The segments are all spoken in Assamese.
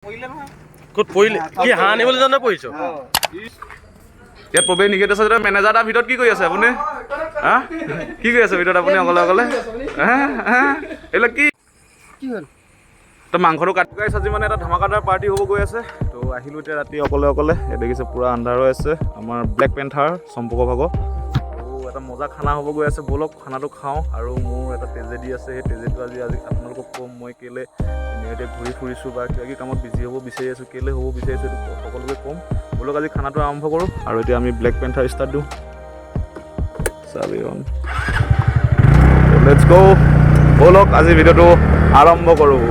ক'ত পৰিলে কি হাঁহ আনিবলৈ জানো পৰিছ ইয়াত প্ৰৱেশ নিষেধ আছে যেতিয়া মেনেজাৰ তাৰ ভিতৰত কি কৰি আছে আপুনি হা কি কৰি আছে ভিতৰত আপুনি অকলে অকলে এইবিলাক কি হ'ল তো মাংসটো কাটি গাইছ আজি মানে এটা ধমাকাদাৰ পাৰ্টি হ'ব গৈ আছে তো আহিলোঁ এতিয়া ৰাতি অকলে অকলে এই দেখিছে পূৰা আন্ধাৰ হৈ আছে আমাৰ ব্লেক পেন্থাৰ চম্পকৰ ভাগৰ আৰু এটা মজা খানা হ'ব গৈ আছে ব'লক খানাটো খাওঁ আৰু মোৰ এটা ট্ৰেজেডি আছে সেই ট্ৰেজেডিটো আজি আপোনালোকক ক'ম মই কেলৈ ধুনীয়াকৈ ঘূৰি ফুৰিছোঁ বা কিবা কিবি কামত বিজি হ'ব বিচাৰি আছোঁ কেলৈ হ'ব বিচাৰিছোঁ এইটো সকলোকে ক'ম ব'লক আজি খানাটো আৰম্ভ কৰোঁ আৰু এতিয়া আমি ব্লেক পেন্থাৰ ষ্টাৰ্ট দিওঁ চাবি অন লেটছ গো ব'লক আজি ভিডিঅ'টো আৰম্ভ কৰোঁ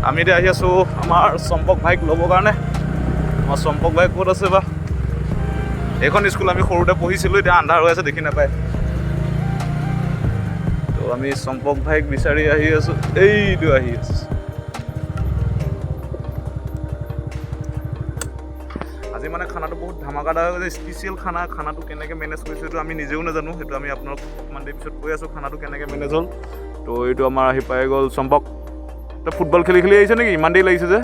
আমি এতিয়া আহি আছোঁ আমাৰ চম্পক ভাইক ল'বৰ কাৰণে আমাৰ চম্পক ভাই ক'ত আছে বা এইখন স্কুল আমি সৰুতে পঢ়িছিলোঁ এতিয়া আন্ধাৰ হৈ আছে দেখি নাপায় তো আমি চম্পক ভাইক বিচাৰি আহি আছোঁ এইটো আহি আছে আজি মানে খানাটো বহুত ধামাকাদাৰ স্পেচিয়েল খানাটো কেনেকৈ মেনেজ কৰিছোঁ সেইটো আমি নিজেও নাজানো সেইটো আমি আপোনালোক অকণমান দেৰি পিছত কৈ আছোঁ খানাটো কেনেকৈ মেনেজ হ'ল তো এইটো আমাৰ আহি পাই গ'ল চম্পক তই ফুটবল খেলি আহিছে নেকি ইমান দেৰি লাগিছে যে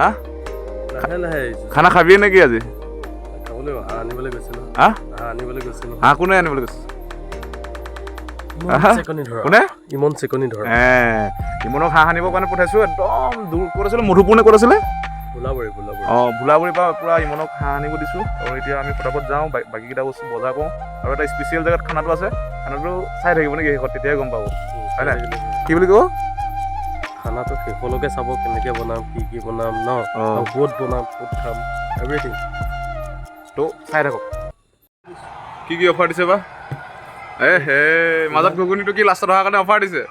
হা খানা খাবিয়ে নেকি আজি হাঁহ কোনে আনিবলৈ গৈছে কোনে ইমনক হাঁহ আনিবৰ কাৰণে পঠাইছোঁ একদম দূৰ ক'ত আছিলে মধুপুৰ ক'ত আছিলে অঁ ভোলাবুৰীৰ পৰা পূৰা ইমনক হাঁহ আনিব দিছোঁ আৰু এতিয়া আমি ফটাফট যাওঁ বাকীকেইটা বস্তু বজাৰ কৰোঁ আৰু এটা স্পেচিয়েল জেগাত খানাটো আছে খানাটো চাই থাকিব নেকি শেষত তেতিয়াই গম পাব হয় নাই কি বুলি ক'ব খানাটো শেষলৈকে চাব কেনেকৈ বনাম কি বনাম ন ক'ত বনাম ক'ত খাম এভৰিথিং তো চাই থাকক কি অফাৰ দিছে বা হে মাজত ঘুগুনিটো কি লাষ্টত অহাৰ কাৰণে অফাৰ দিছে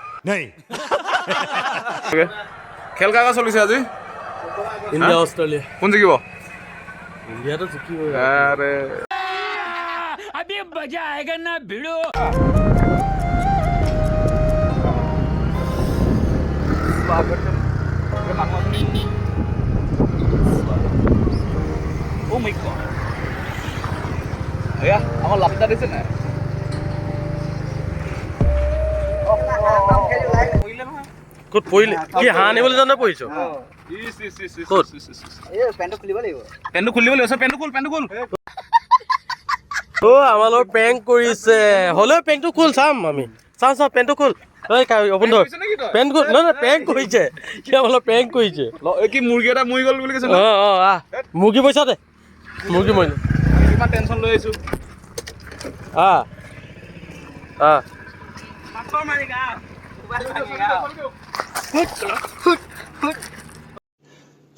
খেল কাৰ চলিছে আজি ইণ্ডিয়া অষ্ট্ৰেলিয়া কোন জিকিব ইণ্ডিয়াটো জিকিব আৰে अभी मजा आएगा ना भिड़ो Oh my god. Ya, আমাৰ লাভটা দিছে না ক'ত পৰিলে কি হাঁহ আনিবলৈ জানো পৰিছ ক'ত পেণ্টটো খুলিব লাগিব পেণ্টটো খুল আমাৰ লগত প্ৰেংক কৰিছে হ'লেও পেণ্টটো খোল চাম আমি চাওঁ পেণ্টটো খোল অপন্ধৰ পেণ্ট খোল নহয় প্ৰেংক কৰিছে সি আমাৰ লগত প্ৰেংক কৰিছে কি মুৰ্গী এটা মৰি গ'ল বুলি কৈছে আহ মুৰ্গী পইচা দে মুৰ্গী মৰিলে কিমান টেনশ্যন লৈ আহিছোঁ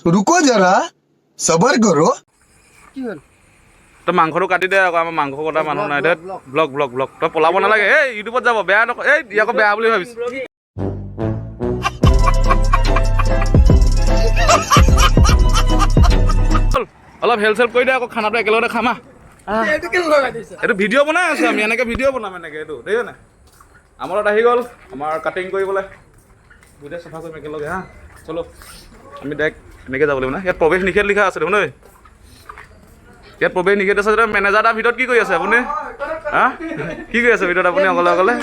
रुको जरा सबर करो তই মাংসটো কাটি দে আকৌ আমাৰ মাংস কটা মানুহ নাই দে ব্লগ তই পলাব নালাগে এই ইউটিউবত যাব বেয়া নক এই আকৌ বেয়া বুলি ভাবিছোঁ অলপ হেল্প কৰি দে আকৌ খানাটো একেলগতে খামা এইটো ভিডিঅ' বনাই আছোঁ আমি এনেকৈ ভিডিঅ' বনাম এনেকৈ এইটো দেখিছে নাই আমাৰ লগত আহি গ'ল আমাৰ কাটিং কৰিবলৈ দুইটাই চফা কৰিম একেলগে হা চলো আমি ডাইৰেক্ট এনেকৈ যাব লাগিব না ইয়াত প্ৰৱেশ নিষেধ লিখা আছে দেখোন ঐ ইয়াত প্ৰৱেশ নিষেধ আছে যেতিয়া মেনেজাৰ তাৰ ভিতৰত কি কৰি আছে আপুনি হা কি কৰি আছে ভিতৰত আপুনি অকলে অকলে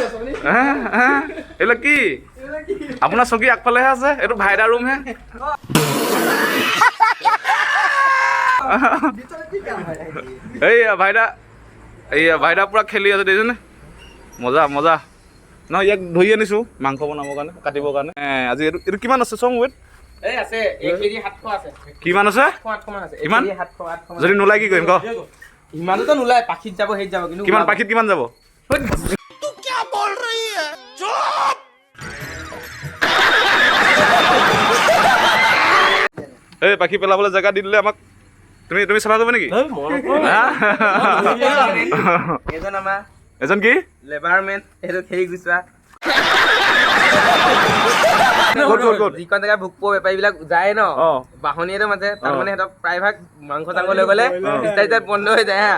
এইবিলাক কি আপোনাৰ চকী আগফালেহে আছে এইটো ভাইদা ৰুমহে এইয়া ভাইদা পূৰা খেলি আছে দেখিছেনে মজা নহয় ইয়াক ধৰি আনিছোঁ মাংস বনাবৰ কাৰণে কাটিবৰ কাৰণে আজি এইটো কিমান আছে চং ৱেট কিমান আছে কিমান যদি নোলাই কি কৰিম ক ইমানতো নোলায় পাখিত যাব হেৰিত যাব কিন্তু কিমান পাখিত কিমান যাব এই পাখি পেলাবলৈ জেগা দি দিলে আমাক তুমি চাবা যাব নেকি এজন কি লেবাৰমেন সেইটো খেলি গুচোৱা যিখন জেগা ভোগ পোৱা বেপাৰীবিলাক যায় ন বাহনীয়েতো মাতে তাত মানে সিহঁতক প্ৰায়ভাগ মাংস চাংস লৈ গ'লে ষ্টাৰ্ট বন্ধ হৈ যায় হা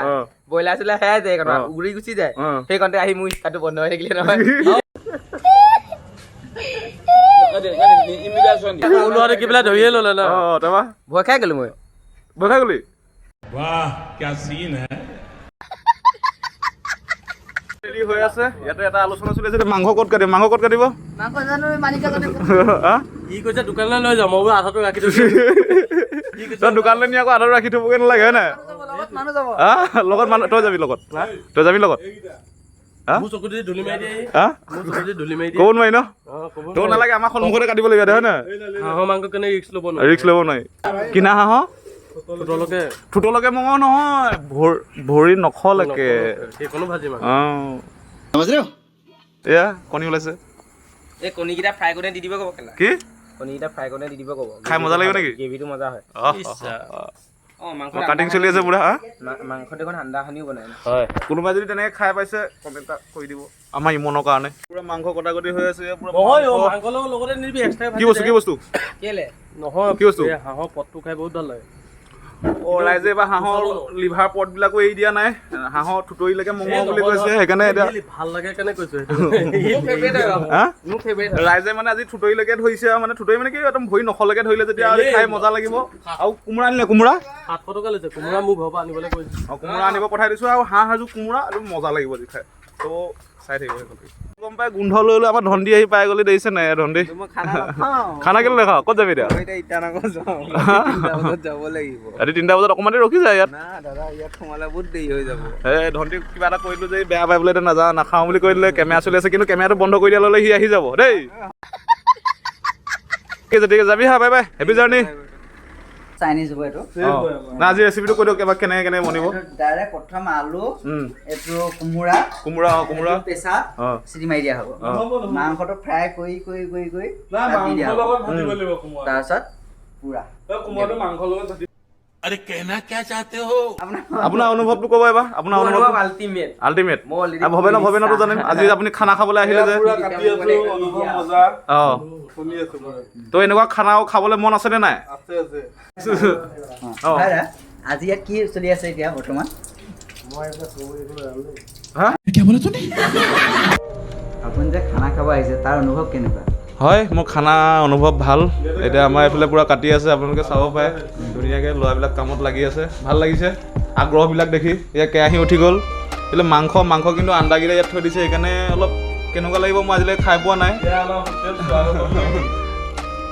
ব্ৰইলাৰ চইলাৰ সেয়াই যায় উৰি গুচি যায় সেইকণতে আহি মোৰ ষ্টাৰ্টটো বন্ধ হৈ থাকিলে নহয় কি পেলাই ধৰিয়ে ল'লে ন ভয় খাই গ'লো মই ভয় খাই গ'লি वाह क्या सीन है হৈ আছে ইয়াতে এটা আলোচনা চলি আছে মাংস ক'ত কাটিব মাংস ক'ত কাটিব ই কৈছে দোকানলৈ লৈ যাম মই বোলো আধাটো ৰাখি থৈছো তই দোকানলৈ নি আকৌ আধাটো ৰাখি থ'বগৈ নালাগে হয় নাই লগত মানুহ তই যাবি লগত তই যাবি লগত মোৰ চকুত যদি ধূলি মাৰি দিয়ে মোৰ চকুত যদি ধূলি মাৰি দিয়ে ক'ব নোৱাৰি ন ক'ব তোৰ নালাগে আমাৰ সন্মুখতে কাটিব লাগিব হয় নাই হাঁহৰ মাংস কেনে ৰিক্স ল'ব নোৱাৰি ৰিক্স ল'ব নোৱাৰি কিনা হাঁহ ঠোঁটলৈকে মঙহ নহয় ভৰি নখলৈকে সেইখনো ভাজি মাংস समझ रहे हो এয়া কণী ওলাইছে এই কণীকেইটা ফ্ৰাই কৰি দি দিব ক'ব কেলা কি কণীকেইটা ফ্ৰাই কৰি দি দিব ক'ব খাই মজা লাগিব নেকি গ্ৰেভিটো মজা হয় মাংস কাটিং চলি আছে পুৰা মাংস দেখোন ঠাণ্ডা সানিও বনাই হয় কোনোবাই যদি তেনেকৈ খাই পাইছে কমেণ্ট এটা কৰি দিব আমাৰ ইমনৰ কাৰণে পুৰা মাংস কটাকটি হৈ আছে পুৰা নহয় মাংস লগতে নিবি এক্সট্ৰা কি বস্তু কেলে নহয় কি বস্তু হাঁহৰ পটটো খাই বহুত ভাল লাগে ৰাইজে বা হাঁহৰ লিভাৰ পটবিলাকো এৰি দিয়া নাই হাঁহৰ থুতৰিলৈকে মঙহ বুলি কৈছে সেইকাৰণে এতিয়া ভাল লাগে কেনে কৈছো ৰাইজে মানে আজি থুতৰিলৈকে ধৰিছে আৰু মানে থুতৰি মানে কি একদম ভৰি নখলৈকে ধৰিলে যেতিয়া খাই মজা লাগিব আৰু কোমোৰা আনিলে কোমোৰা 700 টকা লৈছে কোমোৰা মোৰ ঘৰৰ পৰা আনিবলৈ কৈছে কোমোৰা আনিব পঠাই দিছোঁ আৰু হাঁহ সাজু কোমোৰা একদম মজা লাগিব আজি খাই ত' চাই থাকিব গম পাই গোন্ধ লৈ লৈ আমাৰ ধন্দি আহি পাই গ'লে দেখিছে নাই ধন্দি খানা কেলে নাখাওঁ ক'ত যাবি এতিয়া ৰাতি 3টা বজাত অকণমান দেৰি ৰখি যায় ইয়াত ধন্দি কিবা এটা কৰি দিলোঁ যে বেয়া পাই বোলে এতিয়া নাযাওঁ নাখাওঁ বুলি কৈ দিলে কেমেৰা চলি আছে কিন্তু কেমেৰাটো বন্ধ কৰি দিয়া ল'লে সি আহি যাব দেই ঠিক আছে যাবি হা bye bye happy journey Chinese হ'ব এইটো না আজি ৰেচিপিটো কৈ দিয়ক কেনেকৈ কেনেকৈ বনিব ডাইৰেক্ট প্ৰথম আলু এইটো কোমোৰা কোমোৰা পেছাত চিটি মাৰি দিয়া হ'ব মাংসটো ফ্ৰাই কৰি তাত দি দিয়া হ'ব তাৰপিছত পুৰা আপোনাৰ অনুভৱটো ক'ব এবাৰ আপোনাৰ অনুভৱ আল্টিমেট ভৱেনতো জানিম আজি আপুনি খানা খাবলৈ আহিলে যে অঁ তো এনেকুৱা খানাও খাবলৈ মন আছেনে নাই আজি ইয়াত কি চলি আছে এতিয়া বৰ্তমান আপুনি যে খানা খাব আহিছে তাৰ অনুভৱ কেনেকুৱা হয় মোৰ খানা অনুভৱ ভাল এতিয়া আমাৰ এইফালে পূৰা কাটি আছে আপোনালোকে চাব পাৰে ধুনীয়াকৈ ল'ৰাবিলাক কামত লাগি আছে ভাল লাগিছে আগ্ৰহবিলাক দেখি এতিয়া কেৰাহী উঠি গ'ল এইফালে মাংস কিন্তু আণ্ডাকেইটা ইয়াত থৈ দিছে সেইকাৰণে অলপ কেনেকুৱা লাগিব মই আজিলৈকে খাই পোৱা নাই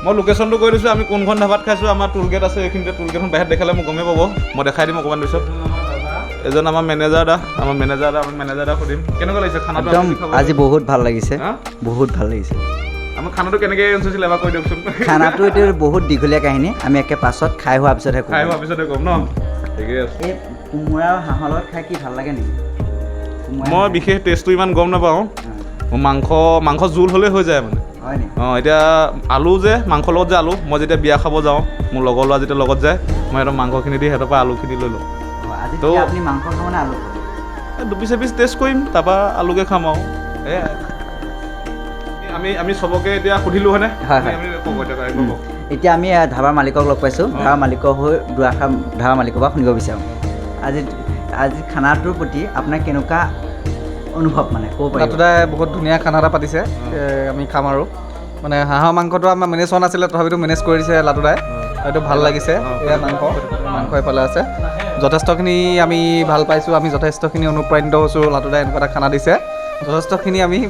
মই লোকেশ্যনটো কৈ দিছোঁ আমি কোনখন ধাবাত খাইছোঁ আমাৰ টুল গেট আছে এইখিনিতে টুল গেটখন বাহিৰত দেখালে মোক গমেই পাব মই দেখাই দিম অকণমান পিছত এজন আমাৰ মেনেজাৰ দা সুধিম কেনেকুৱা লাগিছে খানাটো আজি বহুত ভাল লাগিছে বহুত ভাল লাগিছে আমাৰ খানাটো কেনেকৈ আনিছিল এবাৰ কৈ দিয়কচোন খানাটো এইটো বহুত দীঘলীয়া কাহিনী আমি একে পাছত খাই হোৱাৰ পিছতহে ক'ম ন ঠিকে আছে এই কোমোৰা আৰু হাঁহৰ লগত খাই কি ভাল লাগে নেকি মই বিশেষ টেষ্টটো ইমান গম নাপাওঁ মোৰ মাংস জোল হ'লেই হৈ যায় মানে হয় নি অঁ এতিয়া আলু যে মাংসৰ লগত যে আলু মই যেতিয়া বিয়া খাব যাওঁ মোৰ লগৰ ল'ৰা যেতিয়া লগত যায় মই সিহঁতৰ মাংসখিনি দি সিহঁতৰ পৰা আলুখিনি লৈ লওঁ আজি আপুনি মাংস খাব নে আলু খাব দুপিচ এপিচ টেষ্ট কৰিম তাৰপৰা আলুকে খাম আৰু সেয়াই আমি চবকে এতিয়া সুধিলোঁ হয়নে এতিয়া আমি ধাবাৰ মালিকক লগ পাইছোঁ ধাবাৰ মালিকৰ হৈ দুআষাৰ ধাবাৰ মালিকৰ পৰা শুনিব বিচাৰোঁ আজি খানাটোৰ প্ৰতি আপোনাৰ কেনেকুৱা অনুভৱ মানে ক'ব পাৰিব লাটুদাই বহুত ধুনীয়া খানা এটা পাতিছে আমি খাম আৰু মানে হাঁহৰ মাংসটো আমাৰ মেনেজ হোৱা নাছিলে তথাপিতো মেনেজ কৰি দিছে লাটুদাই এইটো ভাল লাগিছে এয়া মাংস এইফালে আছে যথেষ্টখিনি আমি ভাল পাইছোঁ আমি যথেষ্টখিনি অনুপ্ৰাণিত হৈছোঁ লাটুদাই এনেকুৱা এটা খানা দিছে যথেষ্টখিনি আমি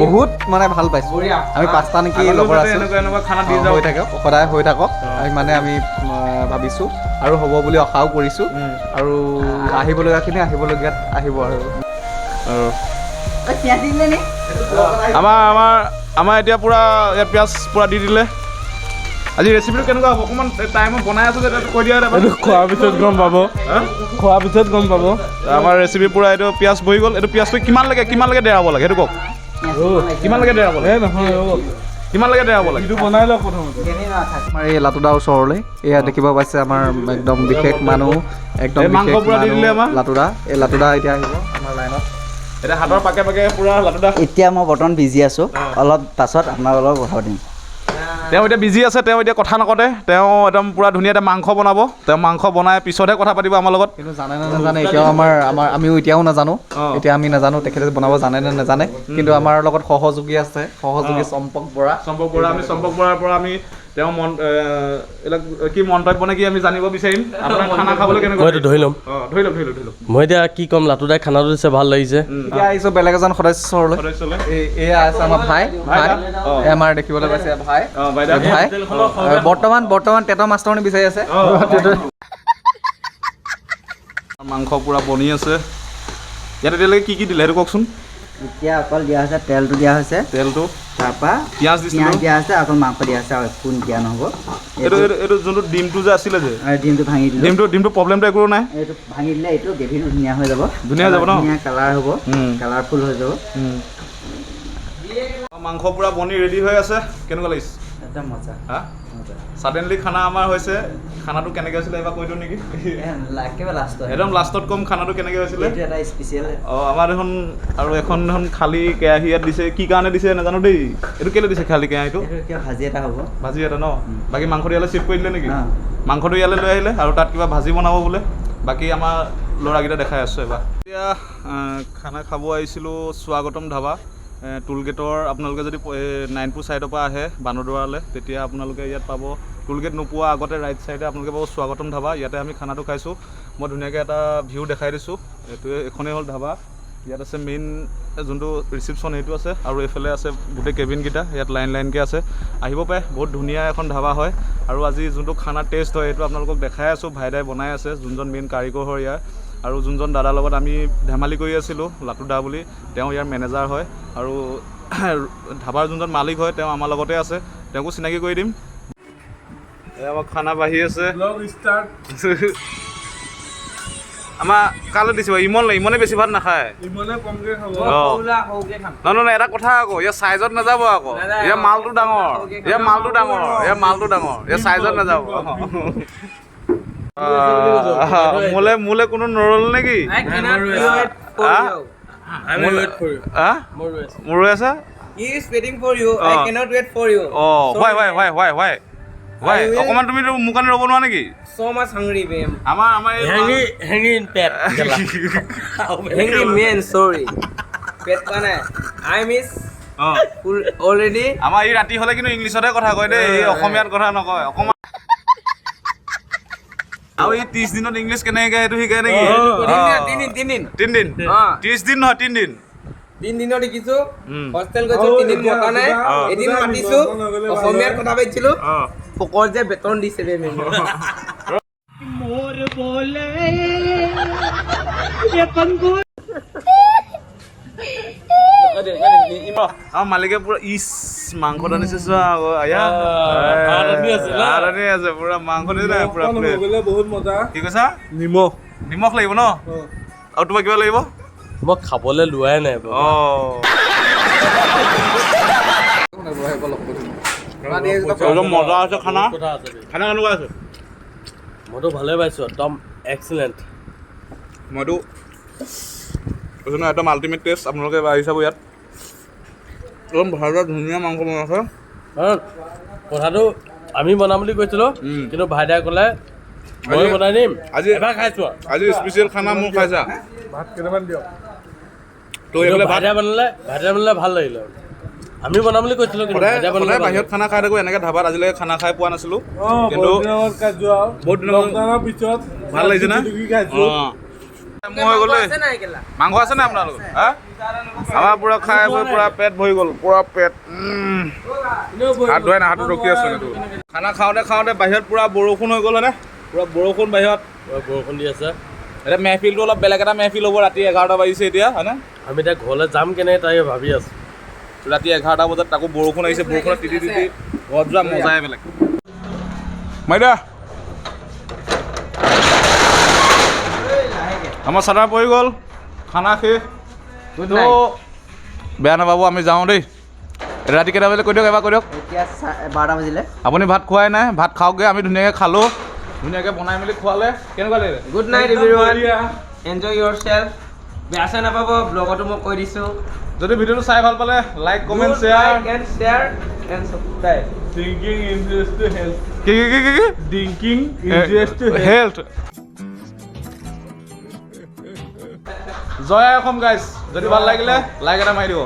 বহুত মানে ভাল পাইছোঁ আমি 5টা নেকি লগৰ আছোঁ হৈ থাকক সদায় হৈ থাকক মানে আমি ভাবিছোঁ আৰু হ'ব বুলি আশাও কৰিছোঁ আৰু আহিবলগীয়াখিনি আহিবলগীয়াত আহিব আৰু আমাৰ এতিয়া পূৰা ইয়াত পিঁয়াজ পূৰা দি দিলে আজি ৰেচিপিটো কেনেকুৱা হ'ব অকণমান টাইমত বনাই আছোঁ যে কৈ দিয়া খোৱাৰ পিছত গম পাব আমাৰ ৰেচিপি পূৰা এইটো পিঁয়াজ বহি গ'ল এইটো পিঁয়াজটো কিমানলৈকে ডেৰাব লাগে সেইটো কওক কিমানলৈকে ডেৰাব লাগে কিমানলৈকে ডেৰাব লাগে এইটো বনাই লওক প্ৰথমতে আমাৰ এই লাটুদাৰ ওচৰলৈ এয়া দেখিব পাইছে আমাৰ একদম বিশেষ মানুহ একদম মাংস পূৰা দি দিলে আমাৰ লাটুদা এই লাটুদা এতিয়া আহিব আমাৰ লাইনত এতিয়া হাতৰ পাকে পূৰা লাটুদা এতিয়া মই বৰ্তমান বিজি আছোঁ অলপ পাছত আপোনাৰ লগত কথা পাতিম তেওঁ এতিয়া বিজি আছে তেওঁ এতিয়া কথা নকতে তেওঁ একদম পূৰা ধুনীয়া এটা মাংস বনাব তেওঁ মাংস বনাই পিছতহে কথা পাতিব আমাৰ লগত কিন্তু জানে নে নাজানে এতিয়াও আমিও এতিয়াও নাজানো এতিয়া আমি নাজানো তেখেতে বনাব জানে নে নাজানে কিন্তু আমাৰ লগত সহযোগী আছে চম্পক বৰা আমি চম্পক বৰাৰ পৰা আমি তেওঁ এইবিলাক কি মন্তব্য নে কি আমি জানিব বিচাৰিম আপোনাৰ খানা খাবলৈ কেনেকুৱা মই এইটো ধৰি ল'ম ধৰি লওক মই এতিয়া কি ক'ম লাটু দাই খানাটো দিছে ভাল লাগিছে এতিয়া আহিছোঁ বেলেগ এজন সদস্যলৈ এয়া আছে আমাৰ ভাই আমাৰ দেখিবলৈ পাইছে ভাই ভাই বৰ্তমান টেটৰ মাষ্টৰনি বিচাৰি আছে মাংস পুৰা বনি আছে ইয়াত এতিয়ালৈকে কি দিলে সেইটো কওকচোন এতিয়া অকল দিয়া হৈছে তেলটো দিয়া হৈছে তেলটো তাৰপৰা পিঁয়াজ দিছিলোঁ দিয়া আছে অকল মাংস দিয়া আছে আৰু একো দিয়া নহ'ব এইটো যোনটো ডিমটো যে আছিলে যে ডিমটো ভাঙি দিলোঁ ডিমটো প্ৰব্লেমটো একো নাই এইটো ভাঙি দিলে এইটো গ্ৰেভিটো ধুনীয়া হৈ যাব ধুনীয়া হৈ যাব ন ধুনীয়া কালাৰ হ'ব কালাৰফুল হৈ যাব মাংস পুৰা বনি ৰেডি হৈ আছে কেনেকুৱা লাগিছে একদম মজা হা ছাডেনলি খানা আমাৰ হৈছে খানাটো কেনেকৈ হৈছিলে এবাৰ কৈ দিওঁ নেকি একেবাৰে লাষ্টত একদম লাষ্টত ক'ম খানাটো কেনেকৈ হৈছিলে এইটো এটা স্পেচিয়েল আমাৰ দেখোন আৰু এখন খালী কেৰাহী ইয়াত দিছে কি কাৰণে দিছে নাজানো দেই এইটো কেলৈ দিছে খালী কেৰাহীটো ভাজি এটা হ'ব ভাজি এটা ন বাকী মাংসটো ইয়ালৈ চিফ্ট কৰি দিলে নেকি মাংসটো ইয়ালৈ লৈ আহিলে আৰু তাত কিবা ভাজি বনাব বোলে বাকী আমাৰ ল'ৰাকেইটা দেখাই আছোঁ এবাৰ এতিয়া খানা খাব আহিছিলোঁ স্বাগতম ধাবা টোল গেটৰ আপোনালোকে যদি নাইনপুৰ ছাইডৰ পৰা আহে বানৰদৰালৈ তেতিয়া আপোনালোকে ইয়াত পাব টোল গেট নোপোৱা আগতে ৰাইট ছাইডে আপোনালোকে পাব স্বাগতম ধাবা ইয়াতে আমি খানাটো খাইছোঁ মই ধুনীয়াকৈ এটা ভিউ দেখাই দিছোঁ এইখনেই হ'ল ধাবা ইয়াত আছে মেইন যোনটো ৰিচিপশ্যন সেইটো আছে আৰু এইফালে আছে গোটেই কেবিনকেইটা ইয়াত লাইনকৈ আছে আহিব পাৰে বহুত ধুনীয়া এখন ধাবা হয় আৰু আজি যোনটো খানা টেষ্ট হয় সেইটো আপোনালোকক দেখাই আছোঁ ভাইদাই বনাই আছে যোনজন মেইন কাৰিকৰ হয় ইয়াৰ আৰু যোনজন দাদাৰ লগত আমি ধেমালি কৰি আছিলোঁ লাটু দা বুলি তেওঁ ইয়াৰ মেনেজাৰ হয় আৰু ধাবাৰ যোনজন মালিক হয় তেওঁ আমাৰ লগতে আছে তেওঁকো চিনাকি কৰি দিম আমাৰ খানা বাঢ়ি আছে আমাৰ কালৈ দিছোঁ ইমনে বেছি ভাত নাখায় নহয় এটা কথা আকৌ ইয়াৰ চাইজত নাযাব আকৌ ইয়াৰ মালটো ডাঙৰ ইয়াৰ চাইজত নাযাব মোলে কোনো নৰল নেকি মোৰ ৰৈ আছে অকণমান তুমি মোৰ কাৰণে ৰ'ব নোৱাৰা নেকি আমাৰ এই ৰাতি হ'লে কিন্তু ইংলিছতহে কথা কয় দেই অসমীয়াত কথা নকয় অকণমান আৰু এই 30 দিনত ইংলিছ কেনেকৈ সেইটো শিকায় নেকি 3 দিন 30 দিন নহয় 3 দিন 3 দিনত শিকিছো হোষ্টেল গৈছো 3 দিন মতা নাই এদিন মাতিছো অসমীয়াত কথা পাতিছিলো ফকৰ যে বেতন দিছে বে মেম মোৰ বলে এ পংগু মালিকে পুৰা মাংস আনিছে চোৱা আছে পুৰা মাংস পুৰা বহুত মজা কি কৈছা নিমখ লাগিব ন আৰু তোমাক কিবা লাগিব মই খাবলৈ লোৱাই নাই মজা আছে খানা কেনেকুৱা আছে মইতো ভালে পাইছোঁ একদম এক্সিলেণ্ট মইতো একদম আল্টিমেট টেষ্ট আপোনালোকে আহি চাব ইয়াত একদম ভালদৰে ধুনীয়া মাংস বনাইছে কাৰণ কথাটো আমি বনাম বুলি কৈছিলোঁ কিন্তু ভাইদাই ক'লে মই বনাই দিম আজি এবাৰ খাইছোঁ আজি স্পেচিয়েল খানা মোৰ খাইছা ভাত কেইটামান দিয়ক তো এইফালে ভাইদাই বনালে ভাল লাগিলে আমি বনাম বুলি কৈছিলোঁ কিন্তু সদায় বাহিৰত খানা খাই থাকোঁ এনেকৈ ধাবাত আজিলৈকে খানা খাই পোৱা নাছিলোঁ কিন্তু বহুত দিনৰ পিছত ভাল লাগিছে না হৈ গ'লে মাংস আছে নাই আপোনালোকৰ আমাৰ পূৰা খাই বৈ পূৰা পেট ভৰি গ'ল পূৰা পেট হাত ধুৱাই নাই হাতত ৰখি আছোঁ এইটো খানা খাওঁতে বাহিৰত পূৰা বৰষুণ হৈ গ'ল হয়নে পূৰা বৰষুণ বাহিৰত বৰষুণ দি আছে এতিয়া মেহফিলটো অলপ বেলেগ এটা মেহফিল হ'ব ৰাতি 11টা বাজিছে এতিয়া হয়নে আমি এতিয়া ঘৰলৈ যাম কেনে তাই ভাবি আছোঁ ৰাতি 11টা বজাত তাকো বৰষুণ আহিছে বৰষুণত তিতি ঘৰত যোৱা মজাই বেলেগ মাইদা আমাৰ চাদা পৰি গ'ল খানা শেষ তো বেয়া নাপাব আমি যাওঁ দেই ৰাতি কেইটা বজাত কৈ দিয়ক এবাৰ কৈ দিয়ক এতিয়া 12টা বাজিলে আপুনি ভাত খোৱাই নাই ভাত খাওকগৈ আমি ধুনীয়াকৈ খালোঁ ধুনীয়াকৈ বনাই মেলি খোৱালে কেনেকুৱা লাগিলে গুড নাইট এভৰিৱান এনজয় ইয়োৰছেল্ফ বেয়া চেয়া নাপাব ব্লগতো মই কৈ দিছোঁ যদি ভিডিঅ'টো চাই ভাল পালে like comment share and subscribe drinking injurious to health কি ড্ৰিংকিং ইনজুৰিয়াছ টু হেল্থ জয় অসম গাইজ যদি ভাল লাগিলে লাইক এটা মাৰি দিব